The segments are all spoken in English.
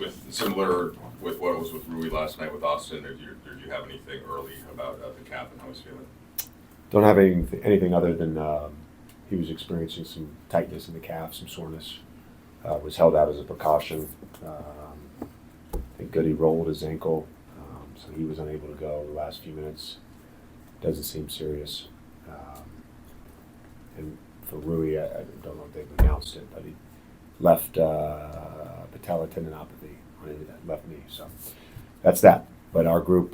with similar with what it was with Rui last night with Austin, did you have anything early about the calf and how he's feeling? Don't have anything other than he was experiencing some tightness in the calf, some soreness. Was held out as a precaution. I think Goody rolled his ankle, so he was unable to go the last few minutes. Doesn't seem serious. And for Rui, I don't know if they've announced it, but he left patella tendinopathy on his left knee. So that's that. But our group,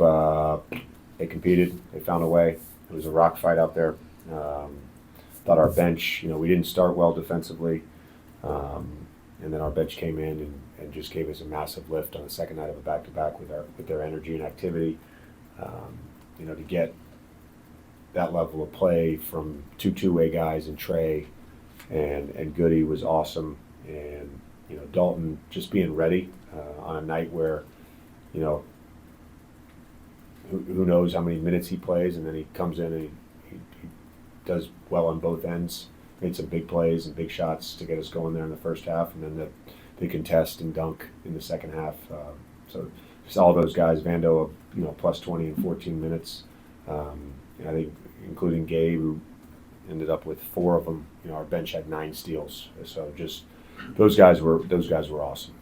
they competed. They found a way. It was a rock fight out there. Thought our bench, we didn't start well defensively. And then our bench came in and just gave us a massive lift on the second night of a back-to-back with their energy and activity. To get that level of play from two-way guys and Trey and Goody was awesome. And Dalton just being ready on a night where who knows how many minutes he plays, and then he comes in and he does well on both ends. Made some big plays and big shots to get us going there in the first half, and then the contest and dunk in the second half. So just all those guys, Vando, plus 20 in 14 minutes. I think including Gabe, who ended up with 4 of them. Our bench had 9 steals. So just those guys were awesome.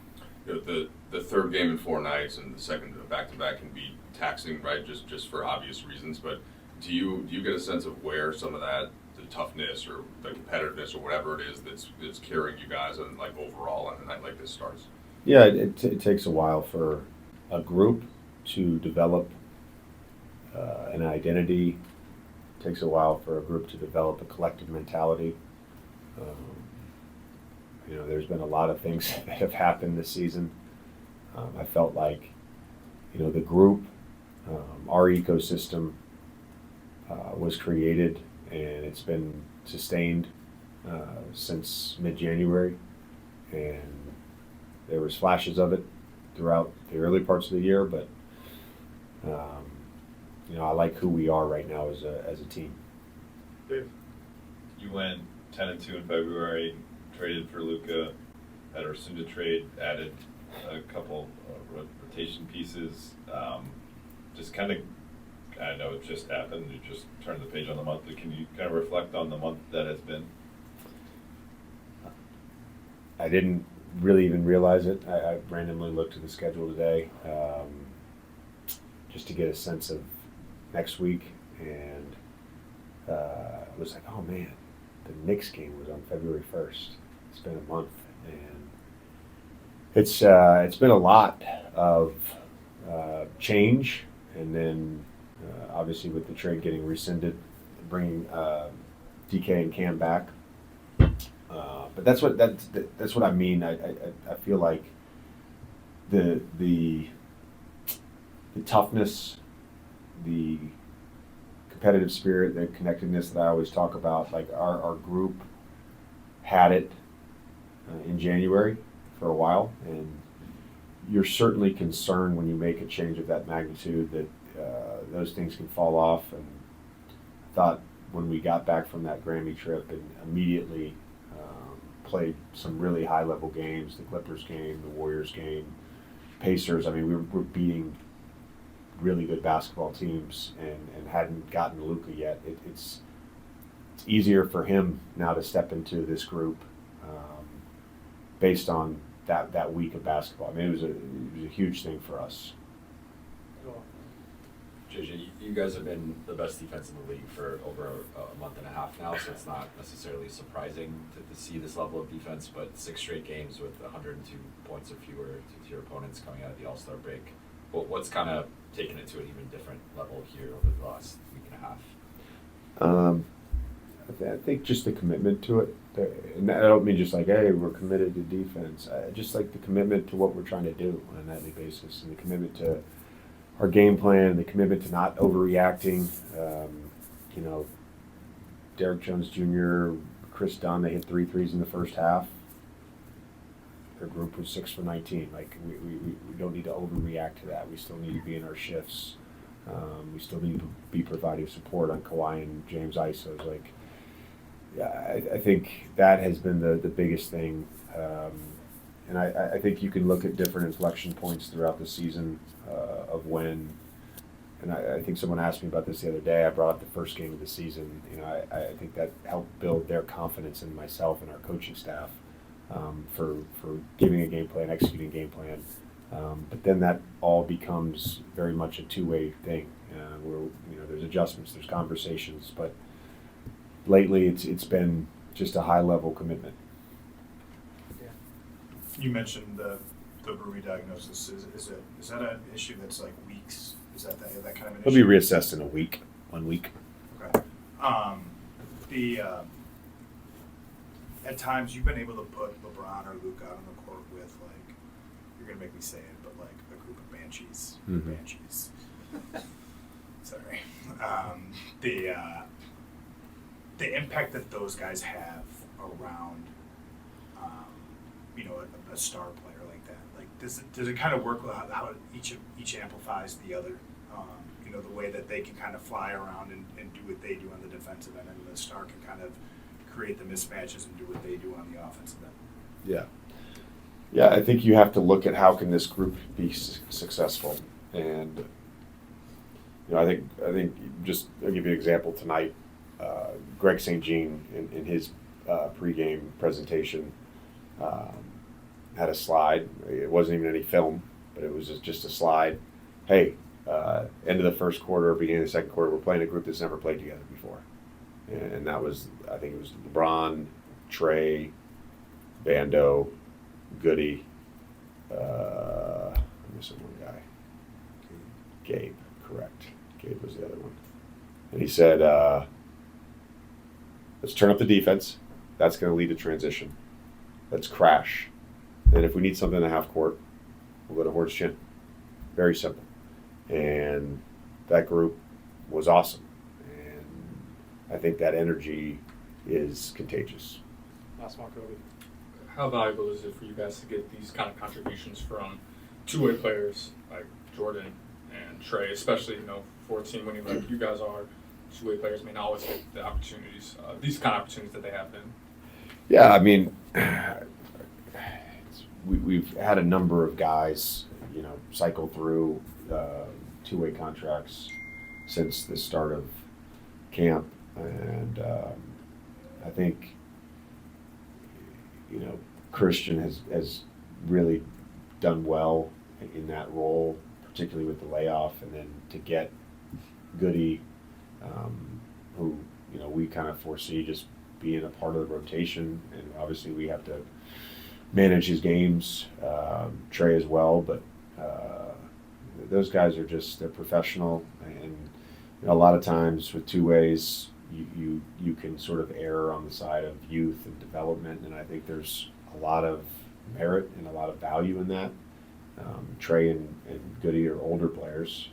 The third game in 4 nights and the second back-to-back can be taxing, right? Just for obvious reasons. But do you get a sense of where some of that, the toughness or the competitiveness or whatever it is that's carrying you guys on overall on a night like this starts? Yeah, it takes a while for a group to develop an identity. It takes a while for a group to develop a collective mentality. There's been a lot of things that have happened this season. I felt like, the group, our ecosystem was created and it's been sustained since mid-January. And there was flashes of it throughout the early parts of the year, but I like who we are right now as a team. Dave, you went 10-2 in February, traded for Luka, had a rescinded trade, added a couple rotation pieces. Just kind of, I know it just happened. You just turned the page on the month, but can you kind of reflect on the month that has been? I didn't really even realize it. I randomly looked at the schedule today just to get a sense of next week, and I was like, oh man, the Knicks game was on February 1st. It's been a month, and it's been a lot of change, and then obviously with the trade getting rescinded, bringing DK and Cam back. But that's what I mean. I feel like the toughness, the competitive spirit, the connectedness that I always talk about, like our group had it in January for a while, and you're certainly concerned when you make a change of that magnitude that those things can fall off. And I thought when we got back from that Grammy trip and immediately played some really high-level games, the Clippers game, the Warriors game, Pacers. I mean, we're beating really good basketball teams and hadn't gotten Luka yet. It's easier for him now to step into this group based on that week of basketball. I mean, it was a huge thing for us. JJ, you guys have been the best defense in the league for over a month and a half now, so it's not necessarily surprising to see this level of defense, but 6 straight games with 102 points or fewer to your opponents coming out of the All-Star break. What's kind of taken it to an even different level here over the last week and a half? I think just the commitment to it. And I don't mean just like, hey, we're committed to defense. Just like the commitment to what we're trying to do on a nightly basis, and the commitment to our game plan, and the commitment to not overreacting. Derrick Jones Jr., Chris Dunn, they hit 3 threes in the first half. Their group was 6 for 19. Like we don't need to overreact to that. We still need to be in our shifts. We still need to be providing support on Kawhi and James ISOs. Like, yeah, I think that has been the biggest thing. And I think you can look at different inflection points throughout the season of when, and I think someone asked me about this the other day. I brought up the first game of the season. You know, I think that helped build their confidence in myself and our coaching staff for giving a game plan, executing a game plan. But then that all becomes very much a two-way thing. Where there's adjustments, there's conversations, but lately it's been just a high-level commitment. You mentioned the Rui diagnosis. Is that an issue that's like weeks? Is that kind of an issue? It'll be reassessed in 1 week. Okay. At times you've been able to put LeBron or Luka out on the court with, like, you're gonna make me say it, but like a group of banshees. Mhm. Banshees. Sorry. The impact that those guys have around, a star player like that. Like, does it kind of work with how each amplifies the other? The way that they can kind of fly around and do what they do on the defensive end, and the star can kind of create the mismatches and do what they do on the offensive end. Yeah, I think you have to look at how can this group be successful, and I think just I'll give you an example tonight. Greg St. Jean in his pregame presentation had a slide. It wasn't even any film, but it was just a slide. Hey, end of the first quarter, beginning of the second quarter, we're playing a group that's never played together before, and that was, I think it was LeBron, Trey, Bando, Goody, I'm missing one guy. Gabe, correct. Gabe was the other one. And he said, let's turn up the defense. That's going to lead to transition. Let's crash. And if we need something in the half court, we'll go to Horse Chin. Very simple. And that group was awesome. And I think that energy is contagious. Last one, Kobe. How valuable is it for you guys to get these kind of contributions from two-way players like Jordan and Trey, especially, for a team winning like you guys are? Two-way players may not always get the opportunities, these kind of opportunities that they have been. Yeah, I mean, we've had a number of guys, cycle through two-way contracts since the start of camp, and I think Christian has really done well in that role, particularly with the layoff, and then to get Goody, who we kind of foresee just being a part of the rotation, and obviously we have to manage his games, Trey as well, but those guys are they're professional, and a lot of times with two ways you can sort of err on the side of youth and development, and I think there's a lot of merit and a lot of value in that. Trey and Goody are older players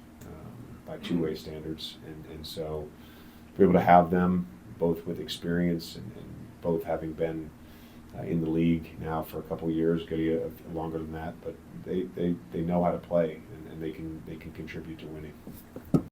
by two-way standards, and so to be able to have them both with experience and both having been in the league now for a couple of years, Goody longer than that, but they know how to play, and they can contribute to winning.